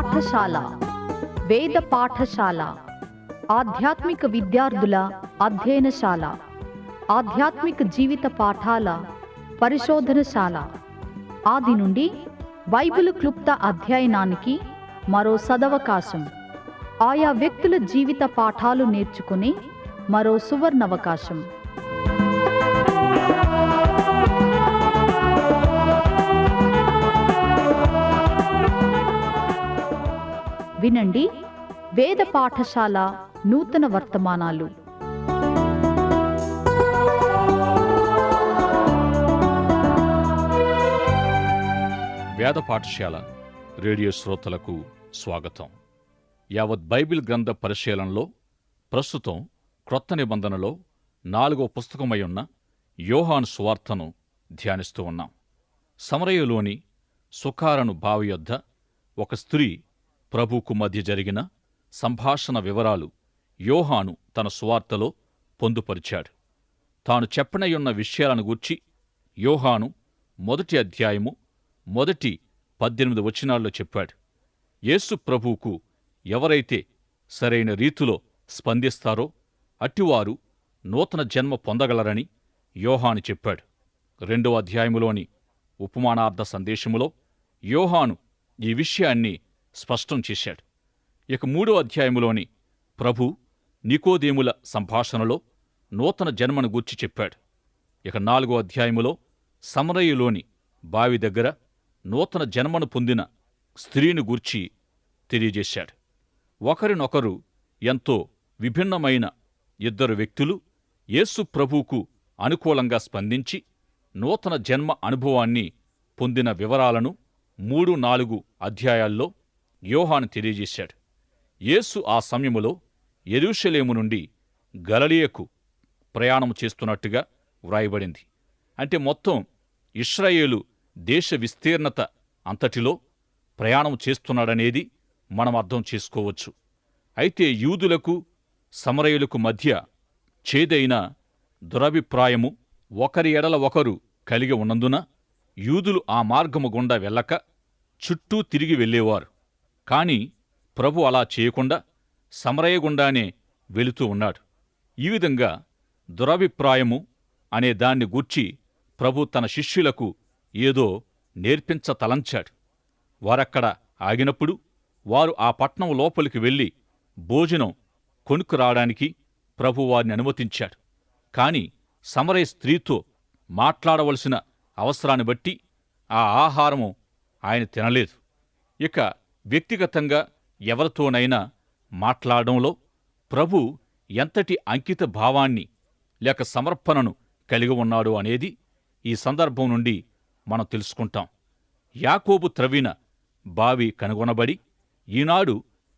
పాఠశాల, వేద పాఠశాల, ఆధ్యాత్మిక విద్యార్థుల అధ్యయనశాల, ఆధ్యాత్మిక జీవిత పాఠాల పరిశోధనశాల. ఆది నుండి బైబిలు క్లుప్త అధ్యయనానికి మరో సదవకాశం. ఆయా వ్యక్తుల జీవిత పాఠాలు నేర్చుకునే మరో సువర్ణవకాశం. వినండి వేద పాఠశాల నూతన వర్తమానాలు. వేద పాఠశాల రేడియో శ్రోతలకు స్వాగతం. యావత్ బైబిల్ గ్రంథ పరిశీలనలో ప్రస్తుతం క్రొత్త నిబంధనలో 4వ పుస్తకమై ఉన్న యోహాను సువార్తను ధ్యానిస్తూ ఉన్నాం. సమరయలోని సుఖారను బావి యొద్ద ఒక స్త్రీ ప్రభువుకు మధ్య జరిగిన సంభాషణ వివరాలు యోహాను తన సువార్తలో పొందుపరిచాడు. తాను చెప్పనయున్న విషయాలను గూర్చి యోహాను 1వ అధ్యాయము 18 వచనాల్లో చెప్పాడు. యేసు ప్రభువుకు ఎవరైతే సరైన రీతిలో స్పందిస్తారో అట్టివారు నూతన జన్మ పొందగలరని యోహాను చెప్పాడు. 2వ అధ్యాయములోని ఉపమానార్థ సందేశములో యోహాను ఈ విషయాన్ని స్పష్టం చేశాడు. ఇక 3వ అధ్యాయములోని ప్రభు నికోదేముల సంభాషణలో నూతన జన్మను గూర్చి చెప్పాడు. ఇక 4వ అధ్యాయములో సమరయలోని బావి దగ్గర నూతన జన్మను పొందిన స్త్రీని గూర్చి తెలియజేశాడు. ఒకరినొకరు ఎంతో విభిన్నమైన ఇద్దరు వ్యక్తులు యేసు ప్రభువుకు అనుకూలంగా స్పందించి నూతన జన్మ అనుభవాన్ని పొందిన వివరాలను 3-4 అధ్యాయాల్లో యోహాను తెలియజేశాడు. యేసు ఆ సమయములో యెరూషలేము నుండి గలిలయకు ప్రయాణం చేస్తున్నట్టుగా వ్రాయబడింది. అంటే మొత్తం ఇశ్రాయేలు దేశ విస్తీర్ణత అంతటిలో ప్రయాణం చేస్తున్నాడనేది మనం అర్థం చేసుకోవచ్చు. అయితే యూదులకు సమరయులకు మధ్య చేదైన దురభిప్రాయము ఒకరి ఎడల ఒకరు కలిగి ఉన్నందున యూదులు ఆ మార్గము గుండా వెళ్ళక చుట్టూ తిరిగి వెళ్ళేవారు. కాని ప్రభు అలా చేయకుండా సమరయ గుండానే వెళుతూ ఉన్నాడు. ఈ విధంగా దురభిప్రాయము అనే దాన్ని గూర్చి ప్రభు తన శిష్యులకు ఏదో నేర్పించతలంచాడు. వారక్కడ ఆగినప్పుడు వారు ఆ పట్నం లోపలికి వెళ్ళి భోజనం కొనుక్కురావడానికి ప్రభు వారిని అనుమతించాడు. కాని సమరయ స్త్రీతో మాట్లాడవలసిన అవసరాన్ని బట్టి ఆ ఆహారము ఆయన తినలేదు. ఇక వ్యక్తిగతంగా ఎవరితోనైనా మాట్లాడడంలో ప్రభు ఎంతటి అంకిత భావాన్ని లేక సమర్పణను కలిగి ఉన్నాడు అనేది ఈ సందర్భం నుండి మనం తెలుసుకుంటాం. యాకోబు త్రవ్విన బావి కనుగొనబడి ఈనాడు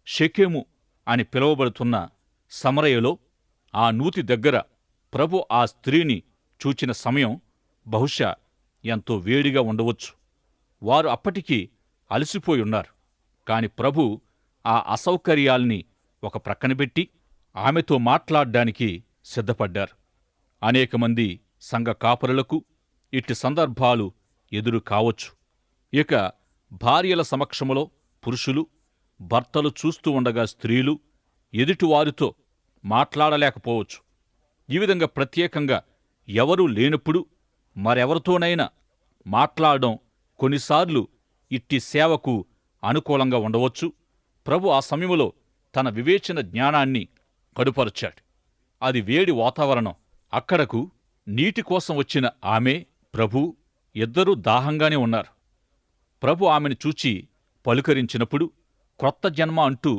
షెకెము అని పిలువబడుతున్న సమరయలో ఆ నూతి దగ్గర ప్రభు ఆ స్త్రీని చూచిన సమయం బహుశా ఎంతో వేడిగా ఉండవచ్చు. వారు అప్పటికీ అలసిపోయి ఉన్నారు. కాని ప్రభు ఆ అసౌకర్యాల్ని ఒక ప్రక్కనబెట్టి ఆమెతో మాట్లాడ్డానికి సిద్ధపడ్డారు. అనేకమంది సంఘ కాపరులకు ఇట్టి సందర్భాలు ఎదురు కావచ్చు. ఇక భార్యల సమక్షములో పురుషులు, భర్తలు చూస్తూ ఉండగా స్త్రీలు ఎదుటివారితో మాట్లాడలేకపోవచ్చు. ఈ విధంగా ప్రత్యేకంగా ఎవరూ లేనప్పుడు మరెవరితోనైనా మాట్లాడడం కొన్నిసార్లు ఇట్టి సేవకు అనుకూలంగా ఉండవచ్చు. ప్రభు ఆ సమయంలో తన వివేచన జ్ఞానాన్ని కడుపరచాడు. అది వేడి వాతావరణం. అక్కడకు నీటి కోసం వచ్చిన ఆమె, ప్రభు ఇద్దరూ దాహంగానే ఉన్నారు. ప్రభు ఆమెను చూచి పలుకరించినప్పుడు క్రొత్త జన్మ అంటూ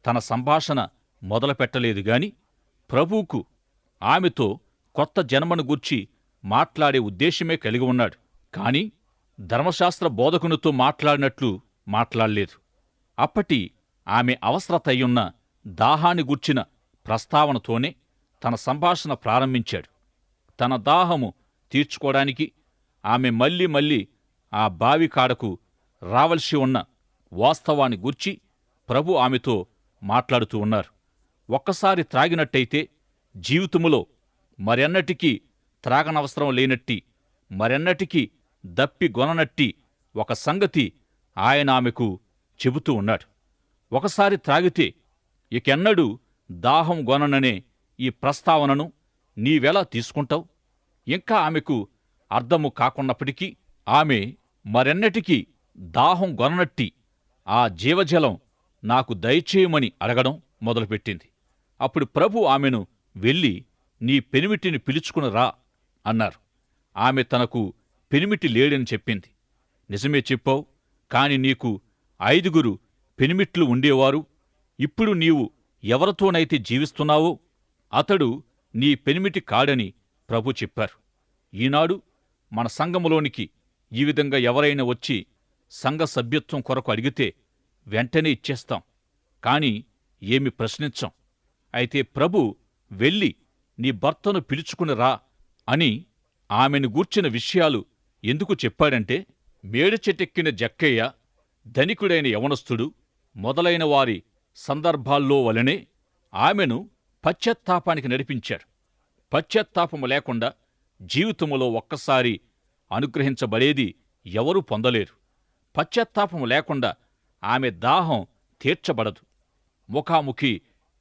తన సంభాషణ మొదలుపెట్టలేదు గాని ప్రభువుకు ఆమెతో కొత్త జన్మను గూర్చి మాట్లాడే ఉద్దేశమే కలిగి ఉన్నాడు. కాని ధర్మశాస్త్ర బోధకునితో మాట్లాడినట్లు మాట్లాడలేదు. అప్పటి ఆమె అవసరతయ్యున్న దాహాన్ని గూర్చిన ప్రస్తావనతోనే తన సంభాషణ ప్రారంభించాడు. తన దాహము తీర్చుకోవడానికి ఆమె మళ్ళీ ఆ బావి కాడకు రావలసి ఉన్న వాస్తవాన్ని గూర్చి ప్రభు ఆమెతో మాట్లాడుతూ ఉన్నారు. ఒక్కసారి త్రాగినట్టయితే జీవితములో మరెన్నటికీ త్రాగనవసరం లేనట్టి, మరెన్నటికీ దప్పిగొననట్టి ఒక సంగతి ఆయన ఆమెకు చెబుతూ ఉన్నాడు. ఒకసారి త్రాగితే ఇకెన్నడూ దాహం గొనననే ఈ ప్రస్తావనను నీవెలా తీసుకుంటావు? ఇంకా ఆమెకు అర్థము కాకున్నప్పటికీ ఆమె మరెన్నటికీ దాహం గొననట్టి ఆ జీవజలం నాకు దయచేయమని అడగడం మొదలుపెట్టింది. అప్పుడు ప్రభు ఆమెను వెళ్ళి నీ పెనిమిటిని పిలుచుకుని రా అన్నారు. ఆమె తనకు పెనిమిటి లేడని చెప్పింది. నిజమే చెప్పావు, కాని నీకు 5 పెనిమిట్లు ఉండేవారు. ఇప్పుడు నీవు ఎవరితోనైతే జీవిస్తున్నావో అతడు నీ పెనిమిటి కాడని ప్రభు చెప్పారు. ఈనాడు మన సంఘములోనికి ఈ విధంగా ఎవరైనా వచ్చి సంఘ సభ్యత్వం కొరకు అడిగితే వెంటనే ఇచ్చేస్తాం, కాని ఏమి ప్రశ్నించం. అయితే ప్రభు వెళ్ళి నీ భర్తను పిలుచుకుని రా అని ఆమెను గూర్చిన విషయాలు ఎందుకు చెప్పాడంటే, మేడి చెట్టెక్కిన జక్కయ్య, ధనికుడైన యవనస్థుడు మొదలైన వారి సందర్భాల్లో వలనే ఆమెను పశ్చాత్తాపానికి నడిపించాడు. పశ్చాత్తాపము లేకుండా జీవితములో ఒక్కసారి అనుగ్రహించబడేది ఎవరూ పొందలేరు. పశ్చాత్తాపము లేకుండా ఆమె దాహం తీర్చబడదు. ముఖాముఖి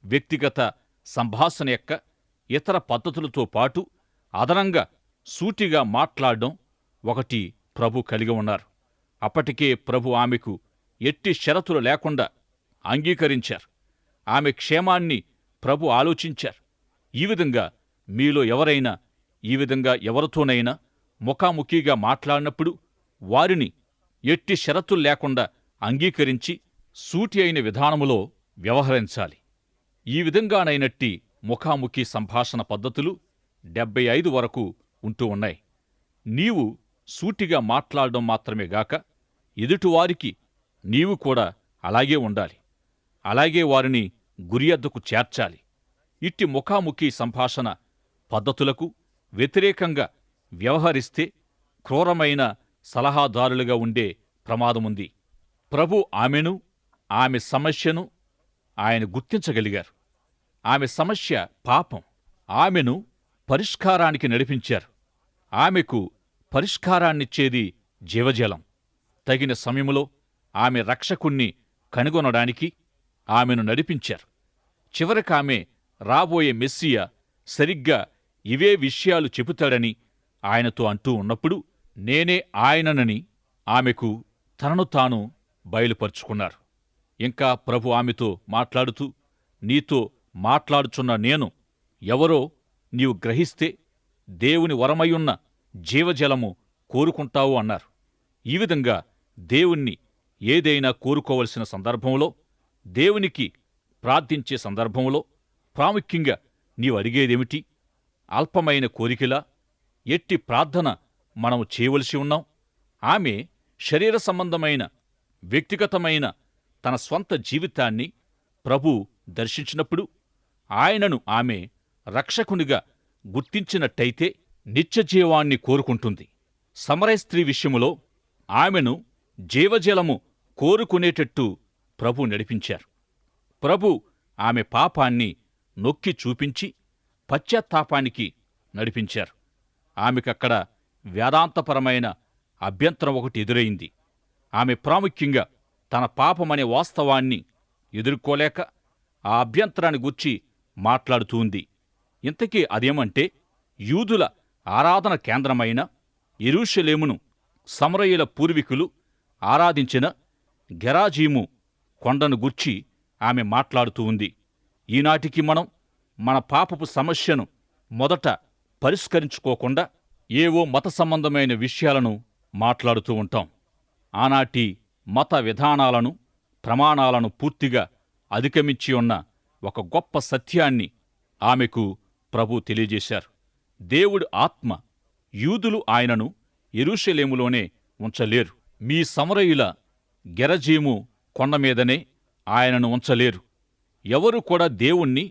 వ్యక్తిగత సంభాషణ యొక్క ఇతర పద్ధతులతో పాటు అదనంగా సూటిగా మాట్లాడడం ఒకటి ప్రభు కలిగి ఉన్నారు. అప్పటికే ప్రభు ఆమెకు ఎట్టి షరతులు లేకుండా అంగీకరించారు. ఆమె క్షేమాన్ని ప్రభు ఆలోచించారు. ఈ విధంగా మీలో ఎవరైనా ఈ విధంగా ఎవరితోనైనా ముఖాముఖిగా మాట్లాడినప్పుడు వారిని ఎట్టి షరతులు లేకుండా అంగీకరించి సూటి అయిన విధానములో వ్యవహరించాలి. ఈ విధంగానైనట్టి ముఖాముఖి సంభాషణ పద్ధతులు 75 వరకు ఉంటూ ఉన్నాయి. నీవు సూటిగా మాట్లాడడం మాత్రమే గాక ఎదుటివారికి నీవు కూడా అలాగే ఉండాలి. అలాగే వారిని గురియద్దకు చేర్చాలి. ఇట్టి ముఖాముఖి సంభాషణ పద్ధతులకు వ్యతిరేకంగా వ్యవహరిస్తే క్రూరమైన సలహాదారులుగా ఉండే ప్రమాదముంది. ప్రభు ఆమెను, ఆమె సమస్యను ఆయన గుర్తించగలిగారు. ఆమె సమస్య పాపం. ఆమెను పరిష్కారానికి నడిపించారు. ఆమెకు పరిష్కారాన్నిచ్చేది జీవజలం. తగిన సమయంలో ఆమె రక్షకుణ్ణి కనుగొనడానికి ఆమెను నడిపించారు. చివరికామె రాబోయే మెస్సియా సరిగ్గా ఇవే విషయాలు చెబుతాడని ఆయనతో అంటూ ఉన్నప్పుడు నేనే ఆయననని ఆమెకు తనను తాను బయలుపరుచుకున్నారు. ఇంకా ప్రభు ఆమెతో మాట్లాడుతూ, నీతో మాట్లాడుచున్న నేను ఎవరో నీవు గ్రహిస్తే దేవుని వరమయున్న జీవజలము కోరుకుంటావు అన్నారు. ఈ విధంగా దేవుణ్ణి ఏదైనా కోరుకోవలసిన సందర్భంలో, దేవునికి ప్రార్థించే సందర్భంలో ప్రాముఖ్యంగా నీవు అడిగేదేమిటి? అల్పమైన కోరికలా? ఎట్టి ప్రార్థన మనము చేయవలసి ఉన్నాం? ఆమె శరీర సంబంధమైన వ్యక్తిగతమైన తన స్వంత జీవితాన్ని ప్రభు దర్శించినప్పుడు ఆయనను ఆమె రక్షకునిగా గుర్తించినట్టయితే నిత్యజీవాన్ని కోరుకుంటుంది. సమరయ స్త్రీ విషయములో ఆమెను జీవజలము కోరుకునేటట్టు ప్రభు నడిపించారు. ప్రభు ఆమె పాపాన్ని నొక్కి చూపించి పశ్చాత్తాపానికి నడిపించారు. ఆమెకక్కడ వేదాంతపరమైన అభ్యంతరం ఒకటి ఎదురైంది. ఆమె ప్రాముఖ్యంగా తన పాపమనే వాస్తవాన్ని ఎదుర్కోలేక ఆ అభ్యంతరాన్ని గూర్చి మాట్లాడుతూ ఉంది. ఇంతకీ అదేమంటే, యూదుల ఆరాధన కేంద్రమైన యెరూషలేమును సమరయుల పూర్వీకులు ఆరాధించిన గెరాజీము కొండను గూర్చి ఆమె మాట్లాడుతూ ఉంది. ఈనాటికి మనం మన పాపపు సమస్యను మొదట పరిష్కరించుకోకుండా ఏవో మత సంబంధమైన విషయాలను మాట్లాడుతూ ఉంటాం. ఆనాటి మత విధానాలను, ప్రమాణాలను పూర్తిగా అధిగమించి ఉన్న ఒక గొప్ప సత్యాన్ని ఆమెకు ప్రభు తెలియజేశారు. దేవుడు ఆత్మ. యూదులు ఆయనను యెరూషలేములోనే ఉంచలేరు. మీ సమరయుల గెరజీము కొండమీదనే ఆయనను ఉంచలేరు. ఎవరు కూడా దేవుణ్ణి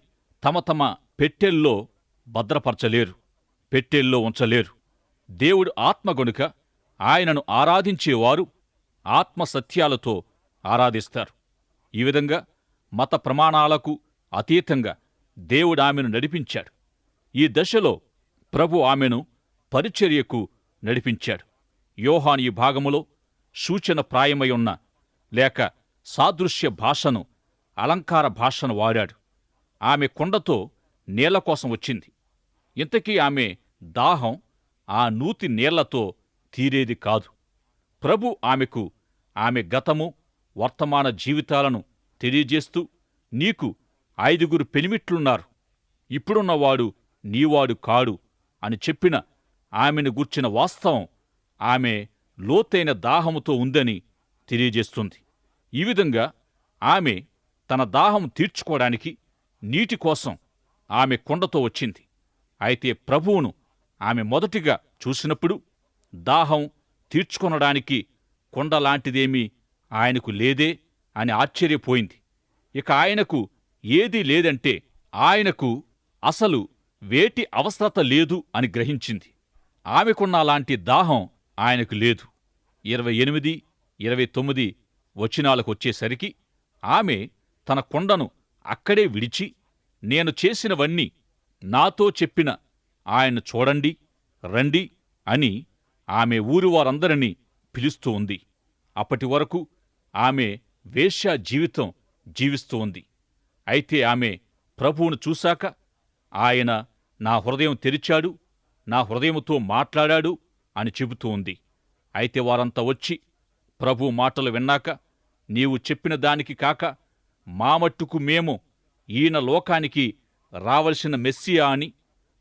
తమ తమ పెట్టెల్లో భద్రపరచలేరు, పెట్టెల్లో ఉంచలేరు. దేవుడు ఆత్మ గనుక ఆయనను ఆరాధించేవారు ఆత్మసత్యాలతో ఆరాధిస్తారు. ఈ విధంగా మత ప్రమాణాలకు అతీతంగా దేవుడు ఆమెను నడిపించాడు. ఈ దశలో ప్రభు ఆమెను పరిచర్యకు నడిపించాడు. యోహాను ఈ భాగములో సూచన ప్రాయమై ఉన్న లేక సాదృశ్య భాషను అలంకార భాషను వాడాడు. ఆమె కుండతో నీళ్ల కోసం వచ్చింది. ఇంతకీ ఆమె దాహం ఆ నూతి నీళ్లతో తీరేది కాదు. ప్రభు ఆమెకు ఆమె గతము వర్తమాన జీవితాలను తెలియజేస్తూ, నీకు 5 పెనిమిట్లున్నారు, ఇప్పుడున్నవాడు నీవాడు కాడు అని చెప్పిన ఆమెను గూర్చిన వాస్తవం ఆమె లోతైన దాహముతో ఉందని తెలియజేస్తుంది. ఈ విధంగా ఆమె తన దాహం తీర్చుకోవడానికి నీటి కోసం ఆమె కుండతో వచ్చింది. అయితే ప్రభువును ఆమె మొదటిగా చూసినప్పుడు దాహం తీర్చుకొనడానికి కుండలాంటిదేమీ ఆయనకు లేదే అని ఆశ్చర్యపోయింది. ఇక ఆయనకు ఏదీ లేదంటే ఆయనకు అసలు వేటి అవసరత లేదు అని గ్రహించింది. ఆమెకున్న అలాంటి దాహం ఆయనకు లేదు. 28, 29 వచనాలకొచ్చేసరికి ఆమె తన కుండను అక్కడే విడిచి, నేను చేసినవన్నీ నాతో చెప్పిన ఆయన చూడండి, రండి అని ఆమె ఊరివారందరినీ పిలుస్తూ ఉంది. అప్పటి వరకు ఆమె వేశ్యా జీవితం జీవిస్తూ ఉంది. అయితే ఆమె ప్రభువును చూశాక ఆయన నా హృదయం తెరిచాడు, నా హృదయముతో మాట్లాడాడు అని చెబుతూ ఉంది. అయితే వారంతా వచ్చి ప్రభు మాటలు విన్నాక, నీవు చెప్పిన దానికి కాక మా మట్టుకు మేము ఈయన లోకానికి రావలసిన మెస్సియా అని,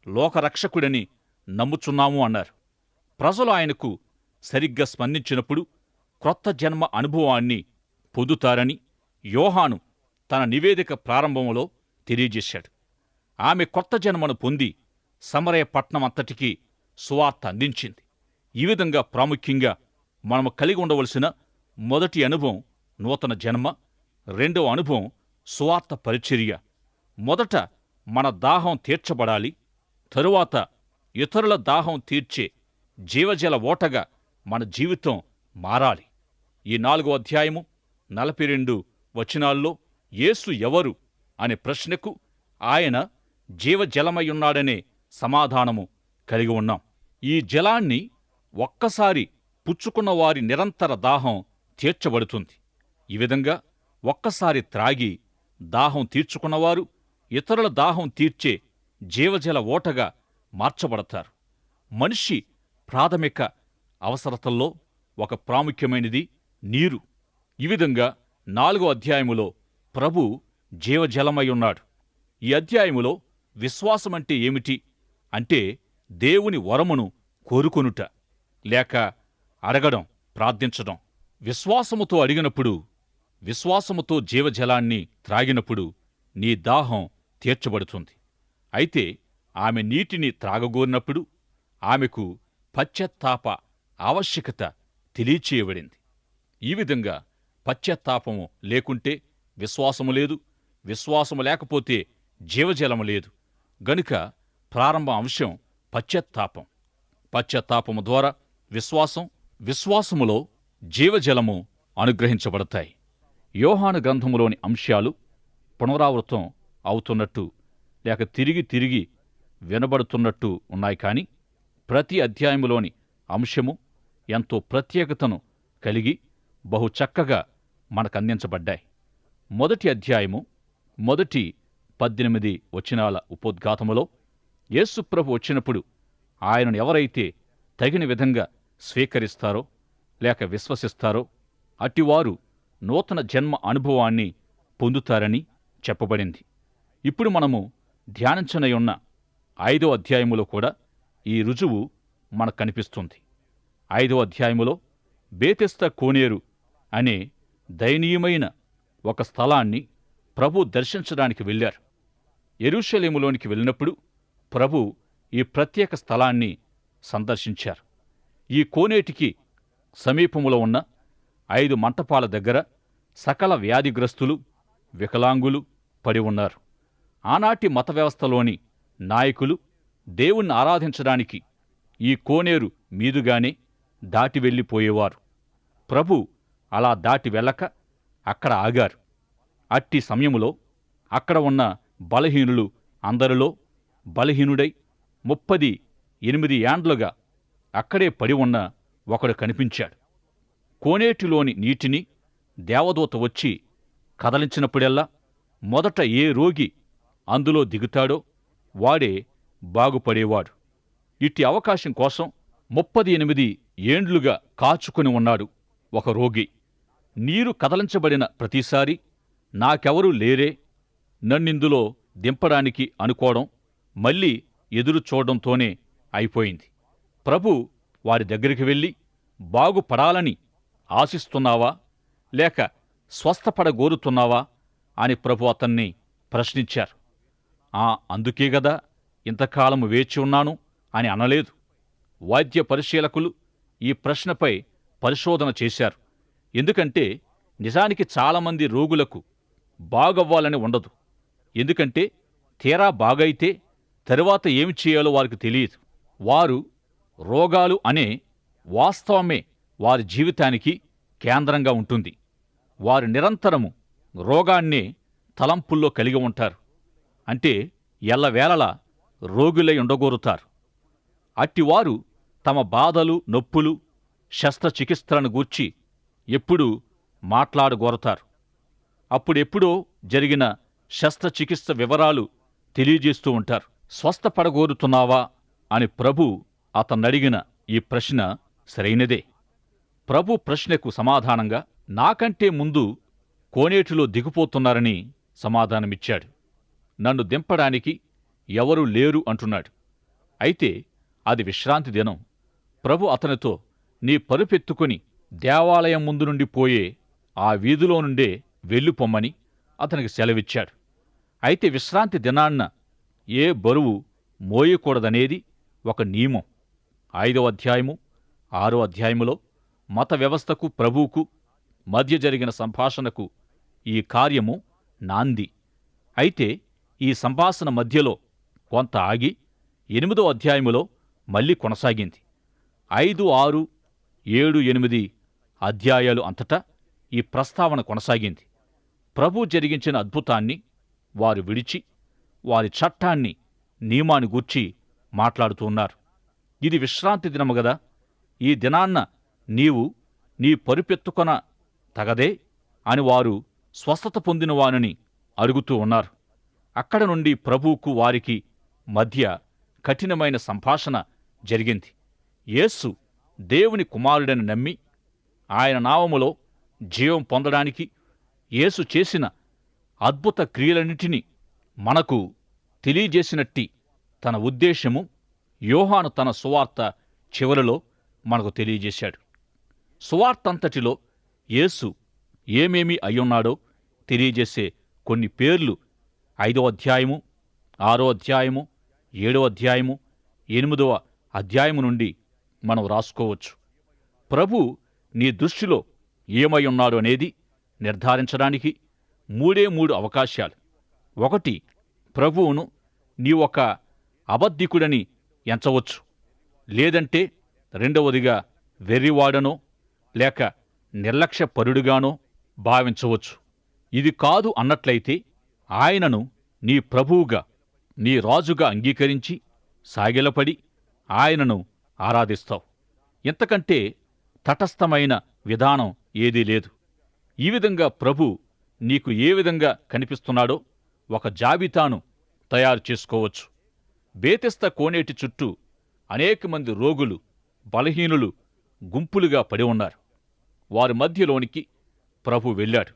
లోకరక్షకుడని నమ్ముచున్నాము అన్నారు. ప్రజలు ఆయనకు సరిగ్గా స్పందించినప్పుడు క్రొత్త జన్మ అనుభవాన్ని పొందుతారని యోహాను తన నివేదిక ప్రారంభంలో తెలియజేశాడు. ఆమె కొత్త జన్మను పొంది సమరయ పట్టణమంతటికీ సువార్త అందించింది. ఈ విధంగా ప్రాముఖ్యంగా మనము కలిగి ఉండవలసిన మొదటి అనుభవం నూతన జన్మ, రెండవ అనుభవం సువార్త పరిచర్య. మొదట మన దాహం తీర్చబడాలి, తరువాత ఇతరుల దాహం తీర్చే జీవజల ఓటగా మన జీవితం మారాలి. ఈ 4వ అధ్యాయము 42 వచనాల్లో యేసు ఎవరు అనే ప్రశ్నకు ఆయన జీవజలమయున్నాడనే సమాధానము కలిగి ఉన్నాం. ఈ జలాన్ని ఒక్కసారి పుచ్చుకున్న వారి నిరంతర దాహం తీర్చబడుతుంది. ఈ విధంగా ఒక్కసారి త్రాగి దాహం తీర్చుకున్నవారు ఇతరుల దాహం తీర్చే జీవజల ఓటగా మార్చబడతారు. మనిషి ప్రాథమిక అవసరతల్లో ఒక ప్రాముఖ్యమైనది నీరు. ఈ విధంగా 4వ అధ్యాయములో ప్రభు జీవజలమయున్నాడు. ఈ అధ్యాయములో విశ్వాసమంటే ఏమిటి అంటే దేవుని వరమును కోరుకొనుట, లేక అడగడం, ప్రార్థించడం. విశ్వాసముతో అడిగినప్పుడు, విశ్వాసముతో జీవజలాన్ని త్రాగినప్పుడు నీ దాహం తీర్చబడుతుంది. అయితే ఆమె నీటిని త్రాగగోరినప్పుడు ఆమెకు పశ్చాత్తాప ఆవశ్యకత తెలియచేయబడింది. ఈ విధంగా పశ్చాత్తాపము లేకుంటే విశ్వాసము లేదు, విశ్వాసము లేకపోతే జీవజలము లేదు. గనుక ప్రారంభ అంశం పశ్చాత్తాపం. పశ్చాత్తాపము ద్వారా విశ్వాసం, విశ్వాసములో జీవజలము అనుగ్రహించబడతాయి. యోహాను గ్రంథములోని అంశాలు పునరావృతం అవుతున్నట్టు లేక తిరిగి తిరిగి వినబడుతున్నట్టు ఉన్నాయి. కాని ప్రతి అధ్యాయములోని అంశము ఎంతో ప్రత్యేకతను కలిగి బహు చక్కగా మనకందించబడ్డాయి. మొదటి అధ్యాయము మొదటి 18 వచనాల ఉపోద్ఘాతములో యేసుప్రభు వచ్చినప్పుడు ఆయనను ఎవరైతే తగిన విధంగా స్వీకరిస్తారో లేక విశ్వసిస్తారో అట్టివారు నూతన జన్మ అనుభవాన్ని పొందుతారని చెప్పబడింది. ఇప్పుడు మనము ధ్యానించనయున్న 5వ అధ్యాయములో కూడా ఈ రుజువు మనకు కనిపిస్తుంది. 5వ అధ్యాయములో బేతెస్దా కోనేరు అనే దయనీయమైన ఒక స్థలాన్ని ప్రభు దర్శించడానికి వెళ్ళారు. యెరూషలేములోనికి వెళ్ళినప్పుడు ప్రభు ఈ ప్రత్యేక స్థలాన్ని సందర్శించారు. ఈ కోనేటికి సమీపములో ఉన్న 5 మంటపాల దగ్గర సకల వ్యాధిగ్రస్తులు, వికలాంగులు పడి ఉన్నారు. ఆనాటి మత వ్యవస్థలోని నాయకులు దేవుణ్ణి ఆరాధించడానికి ఈ కోనేరు మీదుగానే దాటి వెళ్ళిపోయేవారు. ప్రభు అలా దాటి వెళ్ళక అక్కడ ఆగారు. అట్టి సమయములో అక్కడ ఉన్న బలహీనులు అందరిలో బలహీనుడై 38 ఏండ్లుగా అక్కడే పడి ఉన్న ఒకడు కనిపించాడు. కోనేటిలోని నీటిని దేవదూత వచ్చి కదలించినప్పుడెల్లా మొదట ఏ రోగి అందులో దిగుతాడో వాడే బాగుపడేవాడు. ఇట్టి అవకాశం కోసం 38 ఏండ్లుగా కాచుకుని ఉన్నాడు ఒక రోగి. నీరు కదలించబడిన ప్రతిసారి నాకెవరూ లేరే, నన్నిందులో దింపడానికి అనుకోవడం, మళ్ళీ ఎదురు చూడడంతోనే అయిపోయింది. ప్రభు వారి దగ్గరికి వెళ్ళి, బాగుపడాలని ఆశిస్తున్నావా లేక స్వస్థపడగోరుతున్నావా అని ప్రభు అతన్ని ప్రశ్నించారు. అందుకే గదా ఇంతకాలము వేచి ఉన్నాను అని అనలేదు. వైద్య పరిశీలకులు ఈ ప్రశ్నపై పరిశోధన చేశారు. ఎందుకంటే నిజానికి చాలామంది రోగులకు బాగవ్వాలని ఉండదు. ఎందుకంటే తీరా బాగైతే తరువాత ఏమి చేయాలో వారికి తెలియదు. వారు రోగాలు అనే వాస్తవమే వారి జీవితానికి కేంద్రంగా ఉంటుంది. వారు నిరంతరము రోగాన్నే తలంపుల్లో కలిగి ఉంటారు. అంటే ఎల్లవేళలా రోగులై ఉండగోరుతారు. అట్టివారు తమ బాధలు, నొప్పులు, శస్త్రచికిత్సలను గూర్చి ఎప్పుడూ మాట్లాడగోరతారు. అప్పుడెప్పుడో జరిగిన శస్త్రచికిత్స వివరాలు తెలియజేస్తూ ఉంటారు. స్వస్థపడగోరుతున్నావా అని ప్రభు అతన్నడిగిన ఈ ప్రశ్న సరైనదే. ప్రభు ప్రశ్నకు సమాధానంగా నాకంటే ముందు కోనేటిలో దిగిపోతున్నారని సమాధానమిచ్చాడు. నన్ను దింపడానికి ఎవరూ లేరు అంటున్నాడు. అయితే అది విశ్రాంతి దినం. ప్రభు అతనితో నీ పరుపెత్తుకుని దేవాలయం ముందు నుండి పోయే ఆ వీధిలో నుండే వెళ్ళిపొమ్మని అతనికి సెలవిచ్చాడు. అయితే విశ్రాంతి దినాన్న ఏ బరువు మోయకూడదనేది ఒక నియమం. 5వ అధ్యాయము 6వ అధ్యాయములో మత వ్యవస్థకు ప్రభువుకు మధ్య జరిగిన సంభాషణకు ఈ కార్యము నాంది. అయితే ఈ సంభాషణ మధ్యలో కొంత ఆగి 8వ అధ్యాయములో మళ్ళీ కొనసాగింది. 5, 6, 7, 8 అధ్యాయాలు అంతటా ఈ ప్రస్తావన కొనసాగింది. ప్రభు జరిగించిన అద్భుతాన్ని వారు విడిచి వారి చట్టాన్ని, నియమాన్ని గూర్చి మాట్లాడుతూ ఉన్నారు. ఇది విశ్రాంతి దినము గదా, ఈ దినాన్న నీవు నీ పరుపెత్తుకొన తగదే అని వారు స్వస్థత పొందిన వానిని అడుగుతూ ఉన్నారు. అక్కడ నుండి ప్రభువుకు వారికి మధ్య కఠినమైన సంభాషణ జరిగింది. యేసు దేవుని కుమారుడని నమ్మి ఆయన నామములో జీవం పొందడానికి యేసు చేసిన అద్భుత క్రియలన్నిటినీ మనకు తెలియజేసినట్టి తన ఉద్దేశము యోహాను తన సువార్త చివరిలో మనకు తెలియజేశాడు. సువార్తంతటిలో యేసు ఏమేమి అయ్యున్నాడో తెలియజేసే కొన్ని పేర్లు 5వ అధ్యాయము, 6వ అధ్యాయము, 7వ అధ్యాయము, 8వ అధ్యాయము నుండి మనం రాసుకోవచ్చు. ప్రభు నీ దృష్టిలో ఏమై ఉన్నాడు అనేది నిర్ధారించడానికి 3 అవకాశాలు. 1, ప్రభువును నీ ఒక అబద్ధికుడని ఎంచవచ్చు. లేదంటే 2వదిగా వెర్రివాడనో లేక నిర్లక్ష్యపరుడుగానో భావించవచ్చు. ఇది కాదు అన్నట్లయితే ఆయనను నీ ప్రభువుగా, నీ రాజుగా అంగీకరించి సాగిలపడి ఆయనను ఆరాధిస్తావు. ఇంతకంటే తటస్థమైన విధానం ఏదీ లేదు. ఈ విధంగా ప్రభు నీకు ఏ విధంగా కనిపిస్తున్నాడో ఒక జాబితాను తయారు చేసుకోవచ్చు. బేతెస్దా కోనేటి చుట్టూ అనేక మంది రోగులు, బలహీనులు గుంపులుగా పడి ఉన్నారు. వారి మధ్యలోనికి ప్రభు వెళ్ళాడు.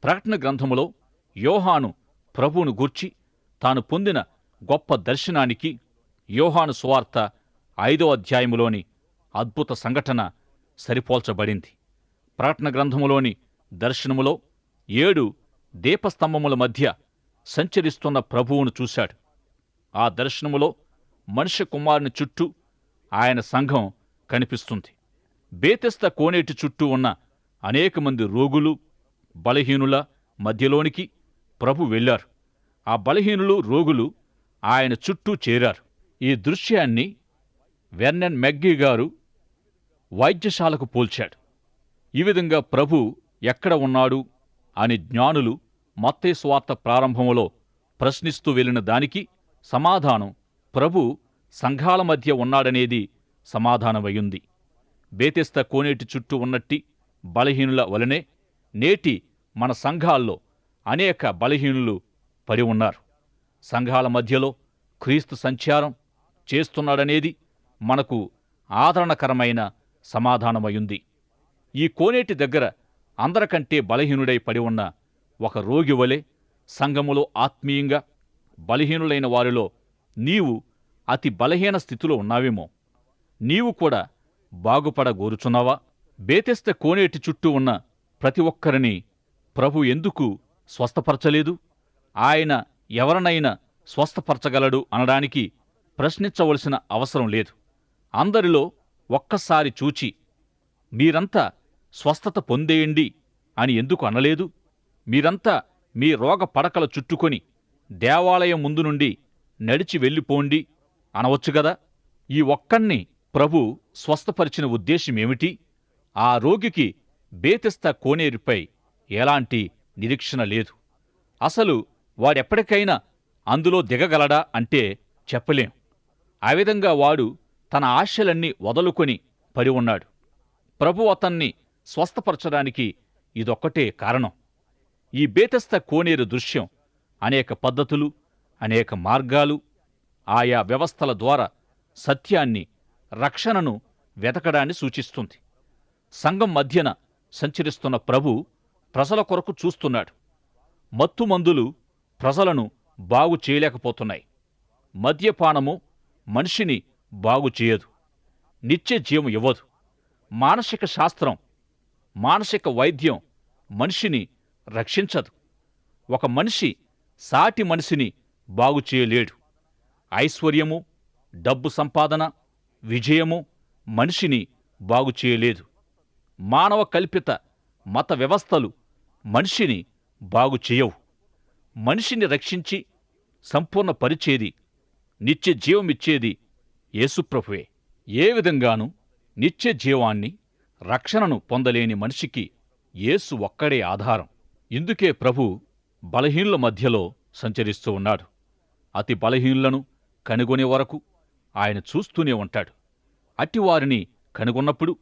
ప్రకటన గ్రంథములో యోహాను ప్రభువును గూర్చి తాను పొందిన గొప్ప దర్శనానికి యోహాను సువార్త 5వ అధ్యాయములోని అద్భుత సంఘటన సరిపోల్చబడింది. ప్రకటన గ్రంథములోని దర్శనములో 7 దీపస్తంభముల మధ్య సంచరిస్తున్న ప్రభువును చూశాడు. ఆ దర్శనములో మనుష్య కుమారుని చుట్టూ ఆయన సంఘం కనిపిస్తుంది. బేతెస్దా కోనేటి చుట్టూ ఉన్న అనేక మంది రోగులు, బలహీనుల మధ్యలోనికి ప్రభు వెళ్ళారు. ఆ బలహీనులు, రోగులు ఆయన చుట్టూ చేరారు. ఈ దృశ్యాన్ని వెర్నన్ మెగ్గీ గారు వైద్యశాలకు పోల్చాడు. ఈ విధంగా ప్రభు ఎక్కడ ఉన్నాడు అని జ్ఞానులు మత్తయి సువార్త ప్రారంభములో ప్రశ్నిస్తూ వెళ్ళిన దానికి సమాధానం ప్రభు సంఘాల మధ్య ఉన్నాడనేది సమాధానమయ్యుంది. బేతెస్దా కోనేటి చుట్టూ ఉన్నట్టి బలహీనుల వలనే నేటి మన సంఘాల్లో అనేక బలహీనులు పడి ఉన్నారు. సంఘాల మధ్యలో క్రీస్తు సంచారం చేస్తున్నాడనేది మనకు ఆదరణకరమైన సమాధానమయుంది. ఈ కోనేటి దగ్గర అందరికంటే బలహీనుడై పడి ఉన్న ఒక రోగి వలె సంఘములో ఆత్మీయంగా బలహీనులైన వారిలో నీవు అతి బలహీన స్థితిలో ఉన్నావేమో. నీవు కూడా బాగుపడగోరుచున్నావా? బేతెస్త కోనేటి చుట్టూ ఉన్న ప్రతి ఒక్కరిని ప్రభు ఎందుకు స్వస్థపరచలేదు? ఆయన ఎవరినైనా స్వస్థపరచగలడు అనడానికి ప్రశ్నించవలసిన అవసరం లేదు. అందరిలో ఒక్కసారి చూచి మీరంతా స్వస్థత పొందేయండి అని ఎందుకు అనలేదు? మీరంతా మీ రోగ పడకల చుట్టుకొని దేవాలయం ముందు నుండి నడిచి వెళ్ళిపోండి అనవచ్చుగదా? ఈ ఒక్కణ్ణి ప్రభు స్వస్థపరిచిన ఉద్దేశమేమిటి? ఆ రోగికి బేతెస్తా కోనేరుపై ఎలాంటి నిరీక్షణ లేదు. అసలు వాడెప్పటికైనా అందులో దిగగలడా అంటే చెప్పలేం. ఆ విధంగా వాడు తన ఆశలన్నీ వదులుకొని పడి ఉన్నాడు. ప్రభు అతన్ని స్వస్థపరచడానికి ఇదొక్కటే కారణం. ఈ బేతెస్తా కోనేరు దృశ్యం అనేక పద్ధతులు, అనేక మార్గాలు, ఆయా వ్యవస్థల ద్వారా సత్యాన్ని, రక్షణను వెతకడాన్ని సూచిస్తుంది. సంఘం మధ్యన సంచరిస్తున్న ప్రభు ప్రజల కొరకు చూస్తున్నాడు. మత్తుమందులు ప్రజలను బాగు చేయలేకపోతున్నాయి. మద్యపానము మనిషిని బాగు చేయదు, నిత్య జీవం ఇవ్వదు. మానసిక శాస్త్రం, మానసిక వైద్యం మనిషిని రక్షించదు. ఒక మనిషి సాటి మనిషిని బాగు చేయలేడు. ఐశ్వర్యము, డబ్బు సంపాదన, విజయము మనిషిని బాగు చేయలేదు. మానవ కల్పిత మత వ్యవస్థలు మనిషిని బాగు చేయవు. మనిషిని రక్షించి సంపూర్ణ పరిచేది, నిత్య జీవమిచ్చేది యేసుప్రభువే. ఏ విధంగానూ నిత్య జీవాన్ని, రక్షణను పొందలేని మనిషికి యేసు ఒక్కడే ఆధారం. ఇందుకే ప్రభు బలహీనుల మధ్యలో సంచరిస్తూ ఉన్నాడు. అతి బలహీనులను కనుగొనే వరకు ఆయన చూస్తూనే ఉంటాడు. అట్టివారిని కనుగొన్నప్పుడు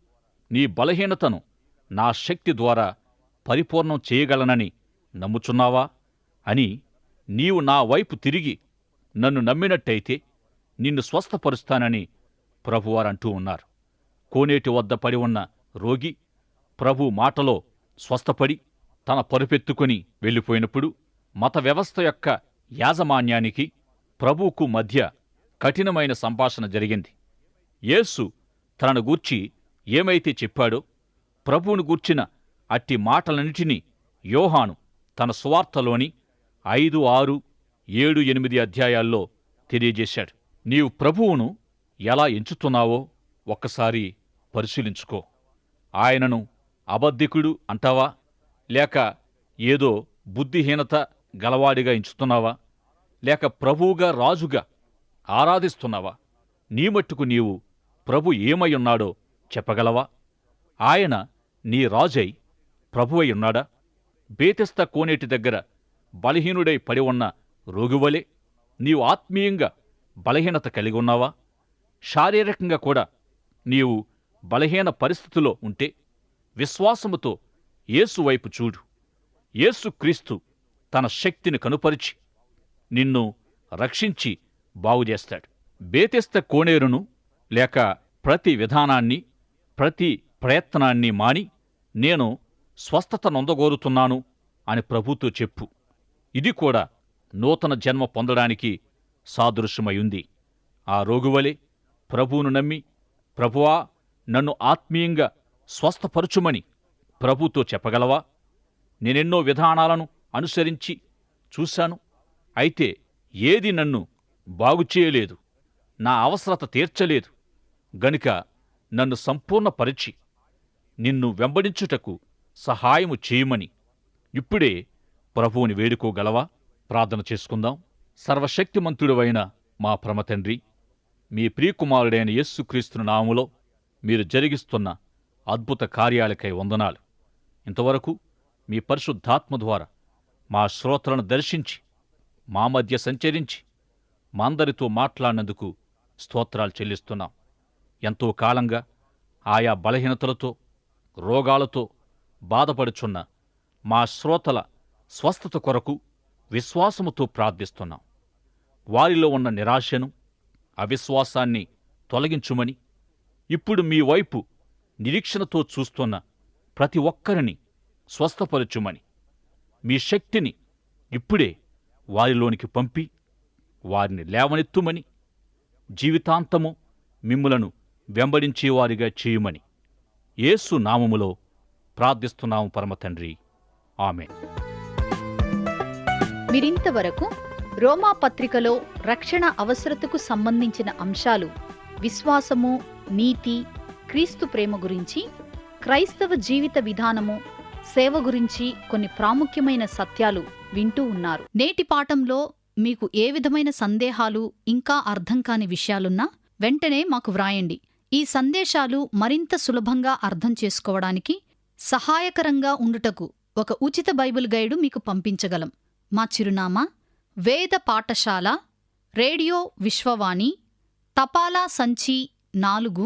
నీ బలహీనతను నా శక్తి ద్వారా పరిపూర్ణం చేయగలనని నమ్ముచున్నావా అని నీవు నా వైపు తిరిగి నన్ను నమ్మినట్టయితే నిన్ను స్వస్థపరుస్తానని ప్రభువారంటూ ఉన్నారు. కోనేటి వద్ద పడి ఉన్న రోగి ప్రభు మాటలో స్వస్థపడి తన పరుపెత్తుకొని వెళ్ళిపోయినప్పుడు మత వ్యవస్థ యొక్క యాజమాన్యానికి ప్రభువుకు మధ్య కఠినమైన సంభాషణ జరిగింది. యేసు తనను గూర్చి ఏమైతే చెప్పాడో ప్రభువును గూర్చిన అట్టి మాటలన్నిటినీ యోహాను తన సువార్తలోని 5, 6, 7, 8 అధ్యాయాల్లో తెలియజేశాడు. నీవు ప్రభువును ఎలా ఎంచుతున్నావో ఒక్కసారి పరిశీలించుకో. ఆయనను అబద్ధికుడు అంటావా? లేక ఏదో బుద్ధిహీనత గలవాడిగా ఎంచుతున్నావా? లేక ప్రభువుగా, రాజుగా ఆరాధిస్తున్నావా? నీ మట్టుకు నీవు ప్రభు ఏమై ఉన్నాడో చెప్పగలవా? ఆయన నీ రాజై ప్రభువై ఉన్నాడా? బేతెస్తా కోనేటి దగ్గర బలహీనుడై పడి ఉన్న రోగివలే నీవు ఆత్మీయంగా బలహీనత కలిగి ఉన్నావా? శారీరకంగా కూడా నీవు బలహీన పరిస్థితిలో ఉంటే విశ్వాసముతో యేసు వైపు చూడు. యేసుక్రీస్తు తన శక్తిని కనుపరిచి నిన్ను రక్షించి బాగుచేస్తాడు. బేతెస్తా కోనేరును లేక ప్రతి విధానాన్ని, ప్రతి ప్రయత్నాన్ని మాని నేను స్వస్థత నొందగోరుతున్నాను అని ప్రభుతో చెప్పు. ఇది కూడా నూతన జన్మ పొందడానికి సాదృశ్యమయుంది. ఆ రోగువలే ప్రభువును నమ్మి, ప్రభువా నన్ను ఆత్మీయంగా స్వస్థపరచుమని ప్రభుతో చెప్పగలవా? నేనెన్నో విధానాలను అనుసరించి చూశాను, అయితే ఏది నన్ను బాగుచేయలేదు, నా అవసరత తీర్చలేదు. గనుక నన్ను సంపూర్ణపరిచి నిన్ను వెంబడించుటకు సహాయము చేయమని ఇప్పుడే ప్రభువుని వేడుకోగలవా? ప్రార్థన చేసుకుందాం. సర్వశక్తిమంతుడవైన మా పరమతండ్రి, మీ ప్రియకుమారుడైన యేసుక్రీస్తు నామములో మీరు జరిగిస్తున్న అద్భుత కార్యాలకై వందనాలు. ఇంతవరకు మీ పరిశుద్ధాత్మ ద్వారా మా శ్రోతలను దర్శించి మా మధ్య సంచరించి మా అందరితో మాట్లాడినందుకు స్తోత్రాలు చెల్లిస్తున్నాం. ఎంతో కాలంగా ఆయా బలహీనతలతో, రోగాలతో బాధపడుచున్న మా శ్రోతల స్వస్థత కొరకు విశ్వాసముతో ప్రార్థిస్తున్నాం. వారిలో ఉన్న నిరాశను, అవిశ్వాసాన్ని తొలగించుమని, ఇప్పుడు మీ వైపు నిరీక్షణతో చూస్తున్న ప్రతి ఒక్కరిని స్వస్థపరచుమని, మీ శక్తిని ఇప్పుడే వారిలోనికి పంపి వారిని లేవనెత్తుమని, జీవితాంతము మిమ్ములను వెంబడించేవారిగా చేయుమని యేసు నామములో ప్రార్థిస్తున్నాము పరమతండ్రి. ఆమేన్. మీరింతవరకు రోమా పత్రికలో రక్షణ అవసరతకు సంబంధించిన అంశాలు, విశ్వాసము, నీతి, క్రీస్తు ప్రేమ గురించి, క్రైస్తవ జీవిత విధానము, సేవ గురించి కొన్ని ప్రాముఖ్యమైన సత్యాలు వింటూ ఉన్నారు. నేటి పాఠంలో మీకు ఏ విధమైన సందేహాలు, ఇంకా అర్థం కాని విషయాలున్నా వెంటనే మాకు వ్రాయండి. ఈ సందేశాలు మరింత సులభంగా అర్థం చేసుకోవడానికి సహాయకరంగా ఉండుటకు ఒక ఉచిత బైబిల్ గైడు మీకు పంపించగలం. మా చిరునామా: వేద పాఠశాల, రేడియో విశ్వవాణి, తపాలా సంచి 4,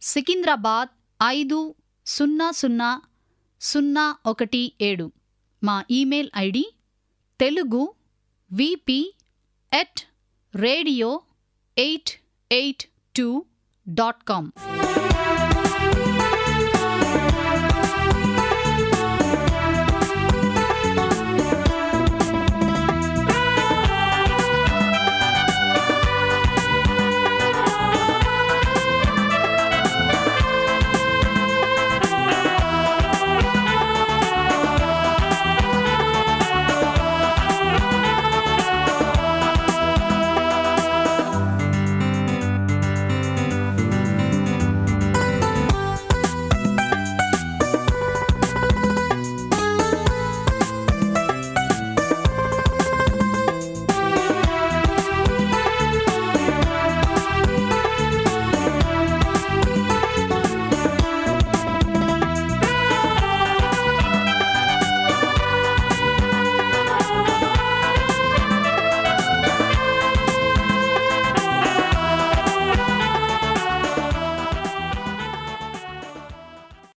సికింద్రాబాద్ 500017. మా ఇమెయిల్ ఐడి telugu@radio882.com.